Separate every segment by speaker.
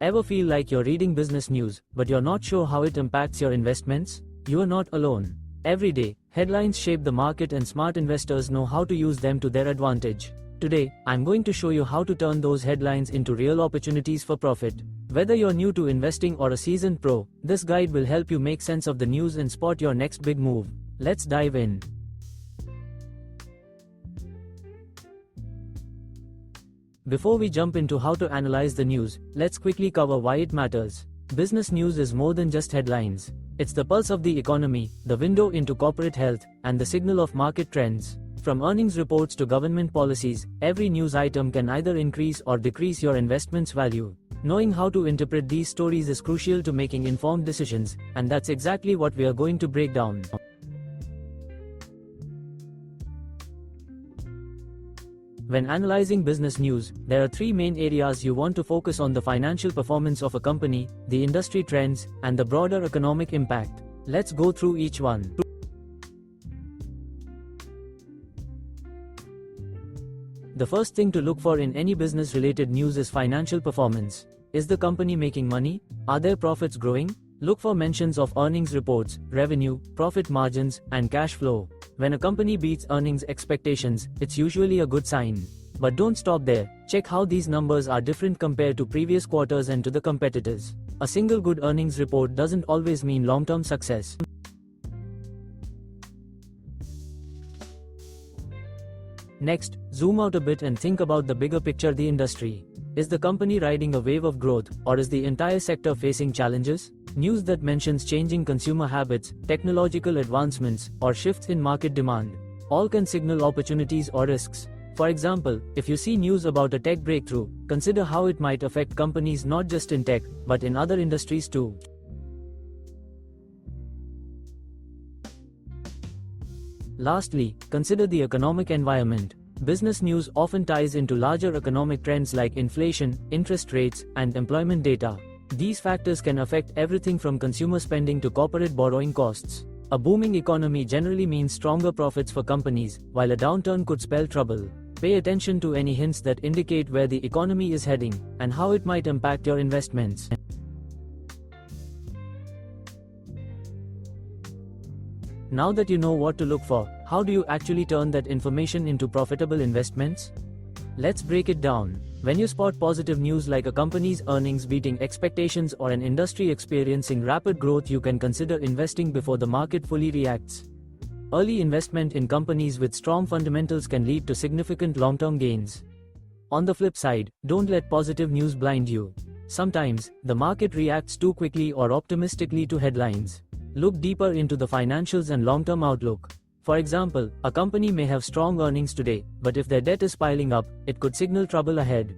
Speaker 1: Ever feel like you're reading business news, but you're not sure how it impacts your investments? You are not alone. Every day, headlines shape the market and smart investors know how to use them to their advantage. Today, I'm going to show you how to turn those headlines into real opportunities for profit. Whether you're new to investing or a seasoned pro, this guide will help you make sense of the news and spot your next big move. Let's dive in. Before we jump into how to analyze the news, let's quickly cover why it matters. Business news is more than just headlines. It's the pulse of the economy, the window into corporate health, and the signal of market trends. From earnings reports to government policies, every news item can either increase or decrease your investment's value. Knowing how to interpret these stories is crucial to making informed decisions, and that's exactly what we are going to break down. When analyzing business news, there are three main areas you want to focus on: the financial performance of a company, the industry trends, and the broader economic impact. Let's go through each one. The first thing to look for in any business-related news is financial performance. Is the company making money? Are their profits growing? Look for mentions of earnings reports, revenue, profit margins, and cash flow. When a company beats earnings expectations, it's usually a good sign. But don't stop there. Check how these numbers are different compared to previous quarters and to the competitors. A single good earnings report doesn't always mean long-term success. Next, zoom out a bit and think about the bigger picture: the industry. Is the company riding a wave of growth, or is the entire sector facing challenges? News that mentions changing consumer habits, technological advancements, or shifts in market demand all can signal opportunities or risks. For example, if you see news about a tech breakthrough, consider how it might affect companies not just in tech, but in other industries too. Lastly, consider the economic environment. Business news often ties into larger economic trends like inflation, interest rates, and employment data. These factors can affect everything from consumer spending to corporate borrowing costs. A booming economy generally means stronger profits for companies, while a downturn could spell trouble. Pay attention to any hints that indicate where the economy is heading, and how it might impact your investments. Now that you know what to look for, how do you actually turn that information into profitable investments? Let's break it down. When you spot positive news like a company's earnings beating expectations or an industry experiencing rapid growth, you can consider investing before the market fully reacts. Early investment in companies with strong fundamentals can lead to significant long-term gains. On the flip side, don't let positive news blind you. Sometimes, the market reacts too quickly or optimistically to headlines. Look deeper into the financials and long-term outlook. For example, a company may have strong earnings today, but if their debt is piling up, it could signal trouble ahead.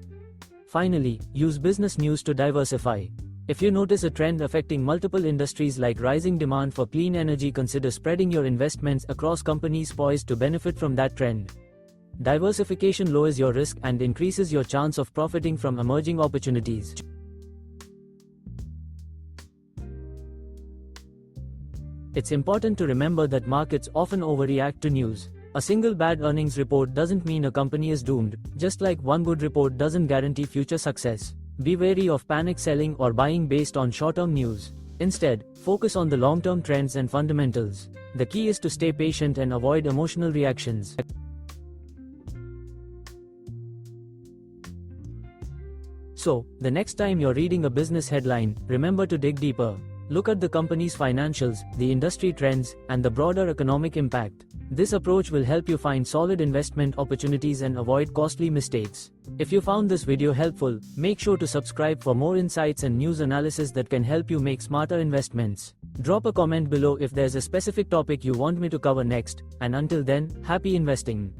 Speaker 1: Finally, use business news to diversify. If you notice a trend affecting multiple industries like rising demand for clean energy, consider spreading your investments across companies poised to benefit from that trend. Diversification lowers your risk and increases your chance of profiting from emerging opportunities. It's important to remember that markets often overreact to news. A single bad earnings report doesn't mean a company is doomed, just like one good report doesn't guarantee future success. Be wary of panic selling or buying based on short-term news. Instead, focus on the long-term trends and fundamentals. The key is to stay patient and avoid emotional reactions. So, the next time you're reading a business headline, remember to dig deeper. Look at the company's financials, the industry trends, and the broader economic impact. This approach will help you find solid investment opportunities and avoid costly mistakes. If you found this video helpful, make sure to subscribe for more insights and news analysis that can help you make smarter investments. Drop a comment below if there's a specific topic you want me to cover next, and until then, happy investing.